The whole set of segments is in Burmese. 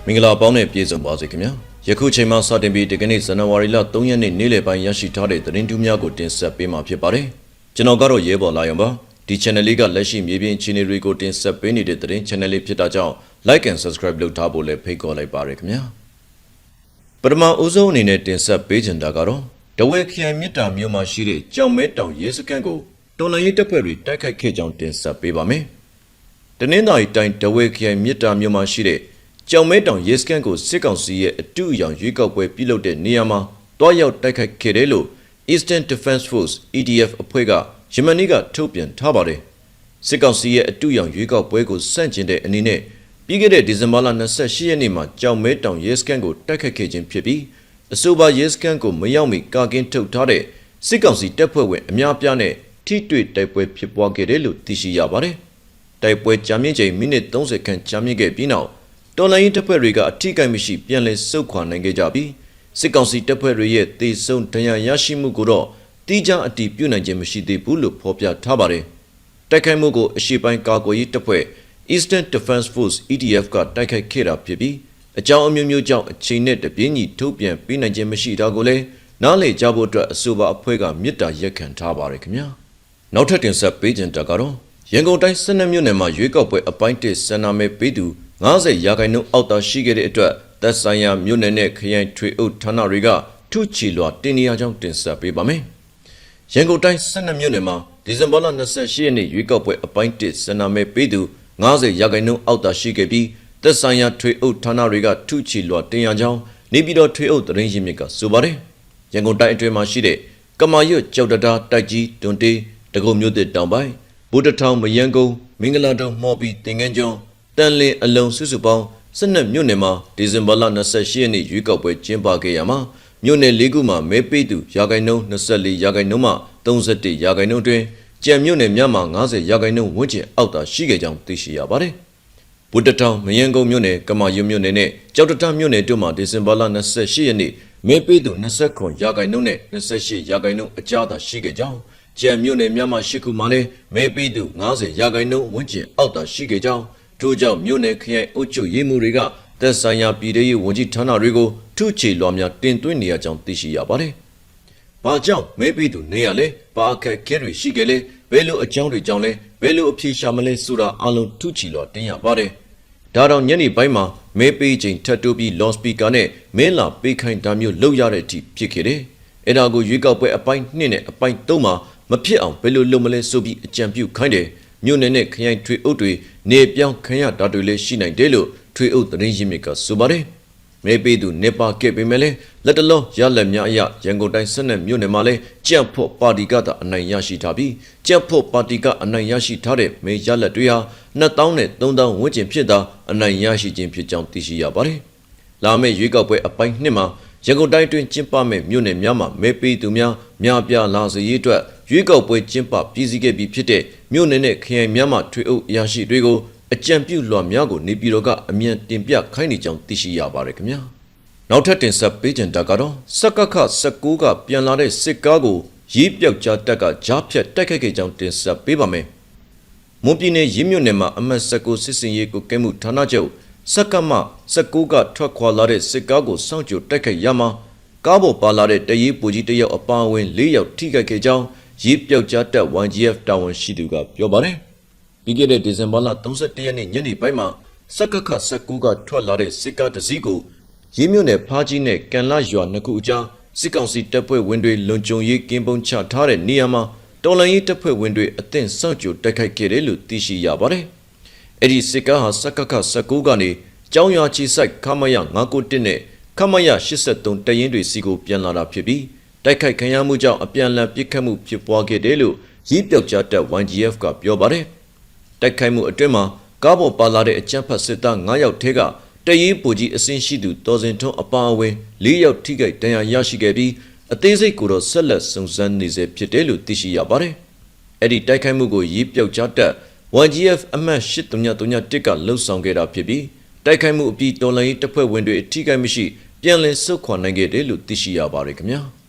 မင်္ဂလာပေါင်းနဲ့ပြည့်စုံပါစေခင်ဗျာယခုချိန်မှာစတင်ပြီးဒီကနေ့ဇန်နဝါရီလ3ရက်နေ့နေ့လယ်ပိုင်းရရှိထားတဲ့သတင်းထူးများကိုတင်ဆက်ပေးမှာဖြစ်ပါတယ်ကျွန်တော်ကတော့ရဲဘော်လာရုံပါဒီ channel လေးကလက်ရှိမြေပြင်အခြေအနေတွေကိုတင်ဆက်ပေးနေတဲ့သတင်း channel လေးဖြစ်တာကြောင့် like and subscribe လုပ်ထားဖို့လည်းဖိတ်ခေါ်လိုက်ပါရခင်ဗျာပထမဦးဆုံးအနေနဲ့တင်ဆက်ပေးချင်တာကတော့တဝဲခရိုင်မြစ်တာမြို့မှာရှိတဲ့ကြောင်မဲတောင်ရဲစခန်းကိုတော်လှန်ရေးတပ်ဖွဲ့တွေတိုက်ခိုက်ခဲ့ကြောင်းတင်ဆက်ပေးပါမယ်တနင်္သာရီတိုင်းတဝဲခရိုင်မြစ်တာမြို့မှာရှိတဲ့ကြောင်မဲတောင်ရဲစခန်းကိုစစ်ကောင်စီရဲ့အတူအယောင်ရွေးကောက်ပွဲပြုလုပ်တဲ့နေရာမှာတွားရောက်တိုက်ခိုက်ခဲ့တယ်လို့ Eastern Defense Force EDF အဖွဲ့ကယမန်နေ့ကထုတ်ပြန်ထားပါတယ်စစ်ကောင်စီရဲ့အတူအယောင်ရွေးကောက်ပွဲကိုစန့်ကျင်တဲ့အနေနဲ့ပြီးခဲ့တဲ့ဒီဇင်ဘာလ28ရက်နေ့မှာကြောင်မဲတောင်ရဲစခန်းကိုတိုက်ခိုက်ခဲ့ခြင်းဖြစ်ပြီးအဆိုပါရဲစခန်းကိုမရောက်မီကာကင်းထုတ်ထားတဲ့စစ်ကောင်စီတပ်ဖွဲ့ဝင်အများပြားနဲ့ထိတွေ့တိုက်ပွဲဖြစ်ပွားခဲ့တယ်လို့သိရှိရပါတယ်တိုက်ပွဲကြာမြင့်ချိန်မိနစ်30ခန့်ကြာမြင့်ခဲ့ပြီးနောက်တော်လိုင်းတပ်ဖွဲ့တွေကအထိကိမရှိပြန်လည်ဆုတ်ခွာနိုင်ခဲ့ကြပြီးစစ်ကောင်စီတပ်ဖွဲ့တွေရဲ့တေဆုံးဒဏ်ရာရရှိမှုကိုတော့တိကျအတည်ပြုနိုင်ခြင်းမရှိသေးဘူးလို့ဖော်ပြထားပါတယ်တိုက်ခိုက်မှုကိုအရှေ့ပိုင်းကာကွယ်ရေးတပ်ဖွဲ့ Eastern Defense Force EDF ကတိုက်ခိုက်ခဲ့တာဖြစ်ပြီးအကြောင်းအမျိုးမျိုးကြောင့်အချိန်နဲ့တပြင်းညီထုတ်ပြန်ပေးနိုင်ခြင်းမရှိတာကိုလည်းနားလည်ကြဖို့အတွက်အဆိုပါအဖွဲ့ကမြစ်တာရက်ခံထားပါတယ်ခင်ဗျာနောက်ထပ်တင်ဆက်ပေးခြင်းတာကတော့ရန်ကုန်တိုင်း12မြို့နယ်မှာရွေးကောက်ပွဲအပိုင်း1စန္ဒမဲပေးသူ90ရာခိုင်နှုန်းအောက်သာရှိခဲ့တဲ့အတွက်သက်ဆိုင်ရာမြို့နယ်နဲ့ခရိုင်ထွေအုပ်ဌာနတွေကထုချီလွှာတင်နေရကြောင်းတင်ဆက်ပေးပါမယ်။ရန်ကုန်တိုင်း12မြို့နယ်မှာဒီဇင်ဘာလ28ရက်နေ့ရွေးကောက်ပွဲအပိုင်း1စန္ဒမဲပေးသူ90ရာခိုင်နှုန်းအောက်သာရှိခဲ့ပြီးသက်ဆိုင်ရာထွေအုပ်ဌာနတွေကထုချီလွှာတင်ရကြောင်းနေပြည်တော်ထွေအုပ်သတင်းရင်းမြစ်ကဆိုပါတယ်။ရန်ကုန်တိုင်းအတွင်းမှာရှိတဲ့ကမာရွတ်ကြောက်တတာတိုက်ကြီးတွန်တေးတကုံမြို့သစ်တောင်ပိုင်းဗုဒ္ဓထောင်မယန်းကုန်းမင်္ဂလာတုံမော်ပီတင်ငန်းကျွန်းတန်လင်းအလုံးစုစုပေါင်း12မြို့နယ်မှာဒီဇင်ဘာလ28ရက်နေ့ရွေးကောက်ပွဲကျင်းပခဲ့ရမှာမြို့နယ်၄ခုမှာမဲပေးသူရာခိုင်နှုန်း24ရာခိုင်နှုန်းမှ31ရာခိုင်နှုန်းတွင်ကြံမြို့နယ်များမှာ90ရာခိုင်နှုန်းဝန်းကျင်အောက်သာရှိခဲ့ကြောင်းသိရှိရပါတယ်။ဗုဒ္ဓတောင်မယန်းကုန်းမြို့နယ်ကမာရွတ်မြို့နယ်နဲ့ကြောက်တထမြို့နယ်တို့မှာဒီဇင်ဘာလ28ရက်နေ့မဲပေးသူ29ရာခိုင်နှုန်းနဲ့28ရာခိုင်နှုန်းအကြားသာရှိခဲ့ကြောင်းကြံမြို့နယ်များမှာ8ခုမှာလည်းမဲပေးသူ90ရာခိုင်နှုန်းဝန်းကျင်အောက်သာရှိခဲ့ကြောင်းထို့ကြောင့်မြို့နယ်ခရိုင်အုပ်ချုပ်ရေးမှူးတွေကသက်ဆိုင်ရာပြည်ထောင်ရေးဝန်ကြီးဌာနတွေကိုထုချေလွှာများတင်သွင်းနေရကြောင်းသိရှိရပါတယ်။ဘာကြောင့်မဲပေးသူနေရလဲဘာအခက်အခဲတွေရှိခဲ့လဲဘယ်လိုအကြောင်းတွေကြောင့်လဲဘယ်လိုအဖြေရှာမလဲဆိုတာအလုံးထုချေလွှာတင်ရပါတယ်။ဒါတော့ညနေပိုင်းမှာမဲပေးချိန်ထပ်တိုးပြီး loud speaker နဲ့မဲလာပေးခိုင်းတာမျိုးလုပ်ရတဲ့အထိဖြစ်ခဲ့တယ်။အဲ့ဒါကိုရွေးကောက်ပွဲအပိုင်း2နဲ့အပိုင်း3မှာမဖြစ်အောင်ဘယ်လိုလုပ်မလဲဆိုပြီးအကြံပြုခိုင်းတယ်။မြို့နယ်နဲ့ခရိုင်ထွေအုပ်တွေနေပြောင်းခံရတာတွေလည်းရှိနိုင်တယ်လို့ထွေအုပ်သတင်းရင်းမြစ်ကဆိုပါတယ်။မဲပေးသူနေပါခဲ့ပေမဲ့လည်းလက်တလုံးရလက်များအရရန်ကုန်တိုင်း12မြို့နယ်မှာလည်းကြံ့ဖို့ပါတီကသာအနိုင်ရရှိထားပြီးကြံ့ဖို့ပါတီကအနိုင်ရရှိထားတဲ့မဲရလက်တွေဟာ2000နဲ့3000ဝန်းကျင်ဖြစ်တာအနိုင်ရရှိခြင်းဖြစ်ကြောင်းသိရှိရပါတယ်။လာမယ့်ရွေးကောက်ပွဲအပိုင်း2မှာရန်ကုန်တိုင်းတွင်ကျင်းပမဲ့မြို့နယ်များမှာမဲပေးသူများများပြားလာစေရေးအတွက်ရွေးကောက်ပွဲကျင်းပပြည်စည်းခဲ့ပြီးဖြစ်တဲ့မြို့နယ်နဲ့ခရိုင်များမှထွေအုပ်အရာရှိတွေကိုအကြံပြုလွှာများကိုနေပြည်တော်ကအမြန်တင်ပြခိုင်းနေကြောင်းသိရှိရပါတယ်ခင်ဗျာနောက်ထပ်တင်ဆက်ပေးကြတာကတော့စက္ကခ19ကပြန်လာတဲ့စစ်ကားကိုရေးပြောက်ကြားတပ်ကကြားဖြတ်တိုက်ခိုက်ခဲ့ကြောင်းတင်ဆက်ပေးပါမယ်မွန်ပြည်နယ်ရင်းမြို့နယ်မှာအမှတ်19စစ်စင်ရေးကိုကဲမှုဌာနချုပ်စက္ကမ19ကထွက်ခွာလာတဲ့စစ်ကားကိုစောင့်ကြိုတိုက်ခိုက်ရမှာကားပေါ်ပါလာတဲ့တရေးပူကြီးတယောက်အပါအဝင်4ယောက်ထိခိုက်ခဲ့ကြောင်းရေးပြောက်ကြားတပ် YGF တာဝန်ရှိသူကပြောပါတယ်ပြီးခဲ့တဲ့ဒီဇင်ဘာလ31ရက်နေ့ညနေပိုင်းမှာစက္ကခ19ကထွက်လာတဲ့စစ်ကားတစ်စီးကိုရေးမြို့နယ်ဖားကြီးနဲ့ကန်လာရွာနှစ်ခုအကြားစစ်ကောင်စီတပ်ဖွဲ့ဝင်တွေလွန်ကျုံရေးကင်းပုံချထားတဲ့နေရာမှာတော်လှန်ရေးတပ်ဖွဲ့ဝင်တွေအသင့်စောင့်ကြိုတိုက်ခိုက်ခဲ့တယ်လို့သိရှိရပါတယ်။အဲ့ဒီစစ်ကားဟာစက္ကခ19ကနေကျောင်းရွာချီဆိုင်ခမရ991နဲ့ခမရ83တရင်တွေစီကိုပြန်လာတာဖြစ်ပြီးတိုက်ခိုက်ခံရမှုကြောင့်အပြန်အလှန်ပစ်ခတ်မှုဖြစ်ပွားခဲ့တယ်လို့ရေးပြောက်ကြားတပ် YGF ကပြောပါတယ်။တိုက်ခိုက်မှုအတွင်းမှာကားပေါ်ပါလာတဲ့အကြမ်းဖက်စစ်သား9ယောက်ထဲကတရေးပူကြီးအစင်းရှိသူတော်စင်ထွန်းအပါအဝင်4ယောက်ထိခိုက်ဒဏ်ရာရရှိခဲ့ပြီးအသေးစိတ်ကိုတော့ဆက်လက်စုံစမ်းနေဆဲဖြစ်တယ်လို့သိရှိရပါတယ်။အဲ့ဒီတိုက်ခိုက်မှုကိုရေးပြောက်ကြားတပ် YGF အမှတ်8331ကလှုပ်ဆောင်ခဲ့တာဖြစ်ပြီးတိုက်ခိုက်မှုအပြီးတော်လှန်ရေးတပ်ဖွဲ့ဝင်တွေအထိခိုက်မရှိပြန်လည်ဆုတ်ခွာနိုင်ခဲ့တယ်လို့သိရှိရပါတယ်ခင်ဗျာ။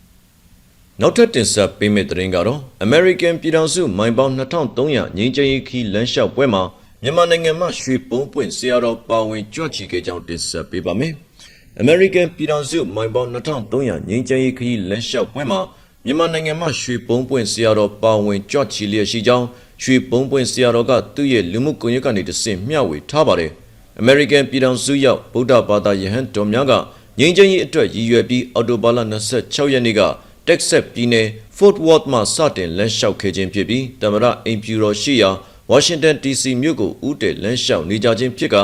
နောက်ထပ်တင်ဆက်ပေးမယ့်သတင်းကတော့ American ပြည်ထောင်စုမိုင်ပေါင်း2300ငြိမ်းချမ်းရေးခီးလမ်းလျှောက်ပွဲမှာ မြန်မာနိုင်ငံမှာရွှေပုံးပွင့်ဆရာတော်ပါဝင်ကြွချီခဲ့ကြောင်းတင်ဆက်ပေးပါမယ်။ American ပြည်ထောင်စုမိုင်ပေါင်း2300ငြိမ်းချမ်းရေးခရီးလမ်းလျှောက်ပွဲမှာမြန်မာနိုင်ငံမှာရွှေပုံးပွင့်ဆရာတော်ပါဝင်ကြွချီလျက်ရှိကြောင်းရွှေပုံးပွင့်ဆရာတော်ကသူ့ရဲ့လူမှုကွန်ရက်ကနေတဆင့်မျှဝေထားပါတယ်။ American ပြည်ထောင်စုရောက်ဗုဒ္ဓဘာသာယဟန်တော်များကငြိမ်းချမ်းရေးအတွက်ရည်ရွယ်ပြီးအော်တိုဘာလ26ရက်နေ့ကတက်ဆက်ပြည်နယ် Fort Worth မှာစတင်လမ်းလျှောက်ခဲ့ခြင်းဖြစ်ပြီးတမရအိမ်ဖြူတော်ရှိရာဝါရှင်တန် DC မြို့ကိုဦးတည်လမ်းလျှောက်နေကြခြင်းဖြစ်က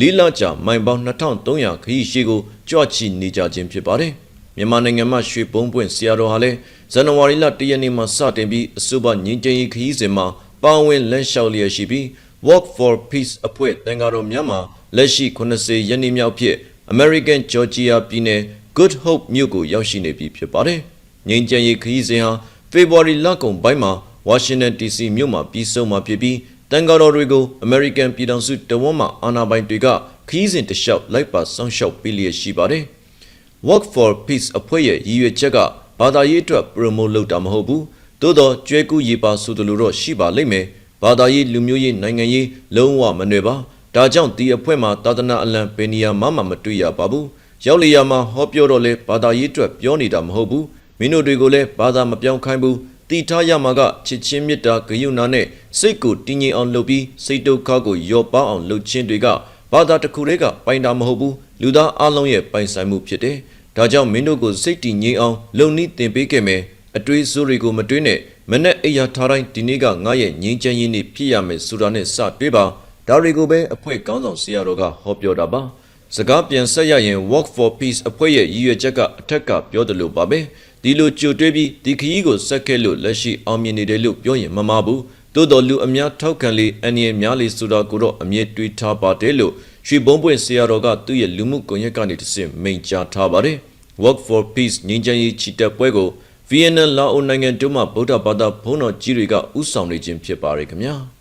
လေးလကြာမိုင်ပေါင်း2300ခရီးရှိကိုကြွချီနေကြခြင်းဖြစ်ပါတယ်။မြန်မာနိုင်ငံမှာရွှေပုံးပွင့်ဆရာတော်ဟာလည်းဇန်နဝါရီလ1ရက်နေ့မှာစတင်ပြီးအဆိုပါငြိမ်းချမ်းရေးခရီးစဉ်မှာပါဝင်လမ်းလျှောက်လျက်ရှိပြီး Walk for Peace အဖွဲ့တန်ဃာတော်များမှာလက်ရှိ80ရက်နေ့မြောက်ဖြစ် American Georgia ပြည်နယ် Good Hope မြို့ကိုရောက်ရှိနေပြီဖြစ်ပါတယ်။ငြိမ်းချမ်းရေးခရီးစဉ်ဟာဖေဖော်ဝါရီလကုန်ပိုင်းမှာဝါရှင်တန် DC မြို့မှာပြီးဆုံးမှာဖြစ်ပြီးတန်ဃာတော်တွေကို American ပြည်ထောင်စုတဝန်းမှာအာဏာပိုင်တွေကခရီးစဉ်တစ်လျှောက်လိုက်ပါစောင့်ရှောက်ပေးလျက်ရှိပါတယ်။ Walk for Peace အဖွဲ့ရဲ့ရည်ရွယ်ချက်ကဘာသာရေးအတွက် promote လုပ်တာမဟုတ်ဘူး။သို့တော့ကျွဲကူးရေပါဆိုသလိုတော့ရှိပါလိမ့်မယ်။ဘာသာရေးလူမျိုးရေးနိုင်ငံရေးလုံးဝမနွယ်ပါ။ဒါကြောင့်ဒီအဖွဲ့မှာသာသနာအလံပင်နေရာမှမတွေ့ရပါဘူး။ရောက်လျာမှာဟောပြောတော့လဲဘာသာရေးအတွက်ပြောနေတာမဟုတ်ဘူး။မင်းတို့တွေကိုလည်းဘာသာမပြောင်းခိုင်းဘူး။တီထားရမှာကချစ်ချင်းမြတ်တာဂရုဏာနဲ့စိတ်ကိုတည်ငြိမ်အောင်လုပ်ပြီးစိတ်ဒုက္ခကိုရောပါအောင်လုပ်ခြင်းတွေကဘာသာတစ်ခုတည်းကပိုင်တာမဟုတ်ဘူးလူသားအလုံးရဲ့ပိုင်ဆိုင်မှုဖြစ်တယ်။ဒါကြောင့်မင်းတို့ကိုစိတ်တည်ငြိမ်အောင်လုံနည်းသင်ပေးခဲ့မယ်။အတွေးစိုးတွေကိုမတွေးနဲ့မနဲ့အိယာထားတိုင်းဒီနေ့ကငါရဲ့ငြိမ်းချမ်းရေးနေ့ဖြစ်ရမယ်ဆိုတာနဲ့စတွေးပါဒါတွေကိုပဲအဖွဲ့ကောင်းဆောင်ဆရာတော်ကဟောပြောတာပါ။စကားပြန်ဆက်ရရင် Walk for Peace အဖွဲ့ရဲ့ရည်ရွယ်ချက်ကအထက်ကပြောတယ်လို့ပါပဲ။ဒီလိုကြိုတွေးပြီးဒီခရီးကိုဆက်ခဲ့လို့လက်ရှိအောင်မြင်နေတယ်လို့ပြောရင်မမှားဘူး။သို့တော်လူအများထောက်ခံလေအန်ရများလေဆိုတာကိုတော့အမြဲတွေးထားပါတယ်လို့ရွှေဘုံပွင့်ဆရာတော်ကသူ့ရဲ့လူမှုကွန်ရက်ကနေတဆင့်မိန့်ကြားထားပါတယ်။ Walk for Peace ငြိမ်းချမ်းရေးချီတက်ပွဲကိုဗီယက်နမ်လာအိုနိုင်ငံတို့မှဗုဒ္ဓဘာသာဘုန်းတော်ကြီးတွေကဥဆောင်နေခြင်းဖြစ်ပါတယ်ခင်ဗျာ။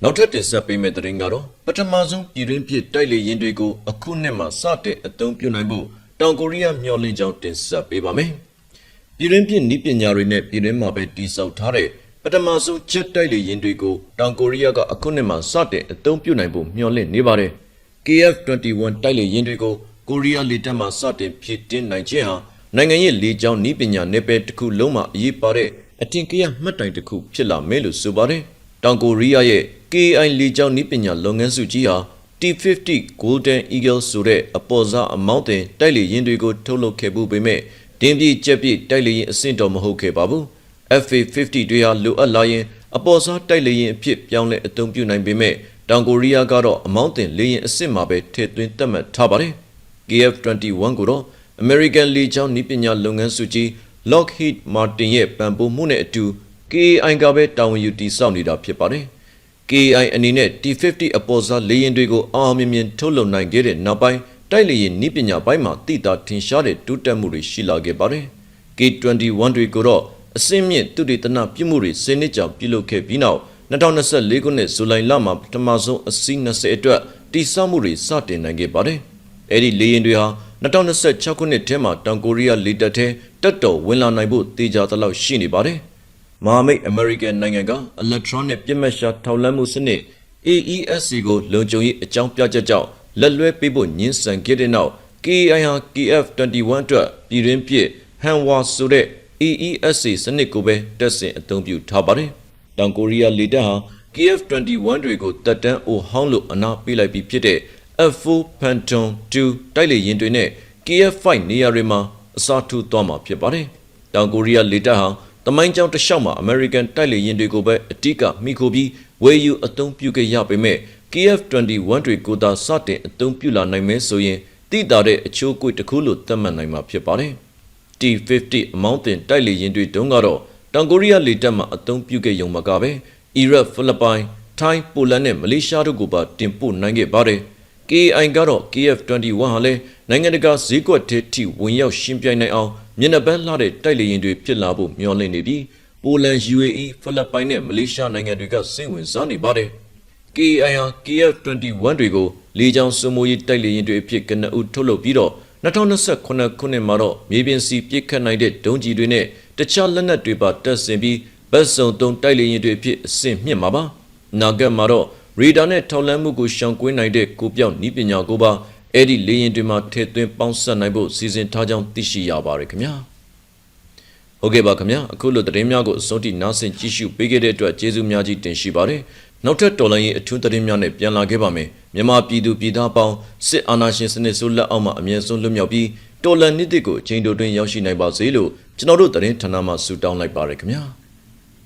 နောက်ထပ်တင်ဆက်ပေးမယ့်သတင်းကတော့ပထမဆုံးပြည်တွင်းဖြစ်တိုက်လေရင်တွေကိုအခုနှစ်မှာစတဲ့အသုံးပြုနိုင်ဖို့တောင်ကိုရီးယားမျှော်လင့်ကြောင်းတင်ဆက်ပေးပါမယ်။ပြည်တွင်းဖြစ်နည်းပညာတွေနဲ့ပြည်တွင်းမှာပဲတည်ဆောက်ထားတဲ့ပထမဆုံးချက်တိုက်လေရင်တွေကိုတောင်ကိုရီးယားကအခုနှစ်မှာစတဲ့အသုံးပြုနိုင်ဖို့မျှော်လင့်နေပါတယ်။ KF-21 တိုက်လေရင်တွေကိုကိုရီးယားလေတပ်မှစတင်ဖြစ်တင်နိုင်ခြင်းဟာနိုင်ငံရဲ့လေကြောင်းနည်းပညာနယ်ပယ်တစ်ခုလုံးမှာအရေးပါတဲ့အထင်ကရမှတ်တိုင်တစ်ခုဖြစ်လာမယ်လို့ဆိုပါတယ်။တောင်ကိုရီးယားရဲ့ KI လေကြောင်းနည်းပညာလုပ်ငန်းစုကြီးဟာ T-50 Golden Eagle ဆိုတဲ့အပေါ်စားအမောင်းတင်တိုက်လေရင်တွေကိုထုတ်လုပ်ခဲ့မှုပေမဲ့တင်းပြည့်ကြက်ပြည့်တိုက်လေရင်အဆင့်တော်မဟုတ်ခဲ့ပါဘူး။ FA-50 တွေဟာလိုအပ်လာရင်အပေါ်စားတိုက်လေရင်အဖြစ်ပြောင်းလဲအသုံးပြုနိုင်ပေမဲ့တောင်ကိုရီးယားကတော့အမောင်းတင်လေရင်အဆင့်မှာပဲထည့်သွင်းသတ်မှတ်ထားပါတယ်။ KF-21 ကိုတော့American လေကြောင်းနည်းပညာလုပ်ငန်းစုကြီး Lockheed Martin ရဲ့ပံ့ပိုးမှုနဲ့အတူ KAI ကပဲတာဝန်ယူတည်ဆောက်နေတာဖြစ်ပါတယ်။ KAI အနေနဲ့ T-50 အပေါ်စားလေယာဉ်တွေကိုအောင်မြင်မြင်ထုတ်လုပ်နိုင်ခဲ့တဲ့နောက်ပိုင်းတိုက်လေယာဉ်နည်းပညာပိုင်းမှာသိသာထင်ရှားတဲ့တိုးတက်မှုတွေရှိလာခဲ့ပါတယ်။ K-21 တွေကိုတော့အစင်းမြင့်သူတေသနပြုမှုတွေစနစ်ကြောင်ပြုလုပ်ခဲ့ပြီးနောက်2024ခုနှစ်ဇူလိုင်လမှာပထမဆုံးအစီး20အတွက်တည်ဆောက်မှုတွေစတင်နိုင်ခဲ့ပါတယ်။အဲဒီလေယာဉ်တွေဟာ2026ခုနှစ်ထဲမှာတောင်ကိုရီးယားလေတပ်ထဲတက်တော်ဝင်လာနိုင်ဖို့တေချာသလောက်ရှိနေပါတယ်။မဟာမိတ် American နိုင်ငံက Electronic ပြစ်မှတ်ရှာထောက်လှမ်းမှုစနစ် AESC ကိုလုံခြုံရေးအကြောင်းပြချက်ကြောင့်လက်လွဲပေးဖို့ညှင်းဆန်ခဲ့တဲ့နောက် KAI ဟာ KF-21 အတွက်ပြည်တွင်းဖြစ် Hanwha ဆိုတဲ့ AESC စနစ်ကိုပဲတက်ဆင်အသုံးပြုထားပါတယ်။တောင်ကိုရီးယားလေတပ်ဟာ KF-21 တွေကိုတက်တန်းအိုဟောင်းလို့အနာပေးလိုက်ပြီးဖြစ်တဲ့F4 Phantom 2တိုက်လေရင်တွေနဲ့ KF-5 နေရာတွေမှာအစားထိုးသွားမှာဖြစ်ပါတယ်။တောင်ကိုရီးယားလေတပ်ဟာတမိုင်းကြောင်းတစ်လျှောက်မှာ American တိုက်လေရင်တွေကိုပဲအတိကမိခိုပြီးဝယ်ယူအသုံးပြုခဲ့ရပေမဲ့ KF-21 တွေကိုသာစတင်အသုံးပြုလာနိုင်မယ်ဆိုရင်တိတာတဲ့အချိုးအကွေ့တစ်ခုလို့သတ်မှတ်နိုင်မှာဖြစ်ပါတယ်။ T-50 အမောင်းတင်တိုက်လေရင်တွေတုန်းကတော့တောင်ကိုရီးယားလေတပ်မှအသုံးပြုခဲ့ရုံမှာကပဲအီရတ်ဖိလစ်ပိုင်ထိုင်းပိုလန်နဲ့မလေးရှားတို့ကိုပါတင်ပို့နိုင်ခဲ့ပါတယ်။ KAI ကတော့ KF-21 ဟာလည်းနိုင်ငံတကာဈေးကွက်ထဲထိဝင်ရောက်ရှင်းပြနိုင်အောင်မျက်နှာပန်းလှတဲ့တိုက်လေရင်တွေဖြစ်လာဖို့မျှော်လင့်နေပြီးပိုလန် UAE ဖိလစ်ပိုင်နဲ့မလေးရှားနိုင်ငံတွေကစိတ်ဝင်စားနေပါတယ်။ KAI ဟာ KF-21 တွေကိုလေကြောင်းစိုးမိုးရေးတိုက်လေရင်တွေအဖြစ်ကနဦးထုတ်လုပ်ပြီးတော့2028ခုနှစ်မှာတော့မြေပြင်စီပြစ်ခတ်နိုင်တဲ့ဒုံးကျည်တွေနဲ့တခြားလက်နက်တွေပါတပ်ဆင်ပြီးဘက်စုံသုံးတိုက်လေရင်တွေအဖြစ်အဆင့်မြင့်မှာပါ။နာဂတ်မှာတော့ ရေဒါနဲ့ထောက်လန်းမှုကိုရှောင်ကွင်းနိုင်တဲ့ကိုပြောက်နီးပညာကိုပါအဲ့ဒီလေရင်တွေမှာထည့်သွင်းပေါင်းစပ်နိုင်ဖို့စီစဉ်ထားကြောင်းသိရှိရပါတယ်ခင်ဗျာဟုတ်ကဲ့ပါခင်ဗျာအခုလိုသတင်းများကိုအစိုးရနားဆင်ကြည့်ရှုပေးခဲ့တဲ့အတွက်ကျေးဇူးများကြီးတင်ရှိပါတယ်နောက်ထပ်တော်လိုင်းရေးအထူးသတင်းများနဲ့ပြန်လာခဲ့ပါမယ်မြန်မာပြည်သူပြည်သားပေါင်းစစ်အာဏာရှင်စနစ်ဆိုးလက်အောက်မှာအမြဲဆုံးလွတ်မြောက်ပြီးတော်လှန်နေ့တွေကိုအချိန်တိုတွင်ရောက်ရှိနိုင်ပါစေလို့ကျွန်တော်တို့သတင်းဌာနမှဆုတောင်းလိုက်ပါရခင်ဗျာ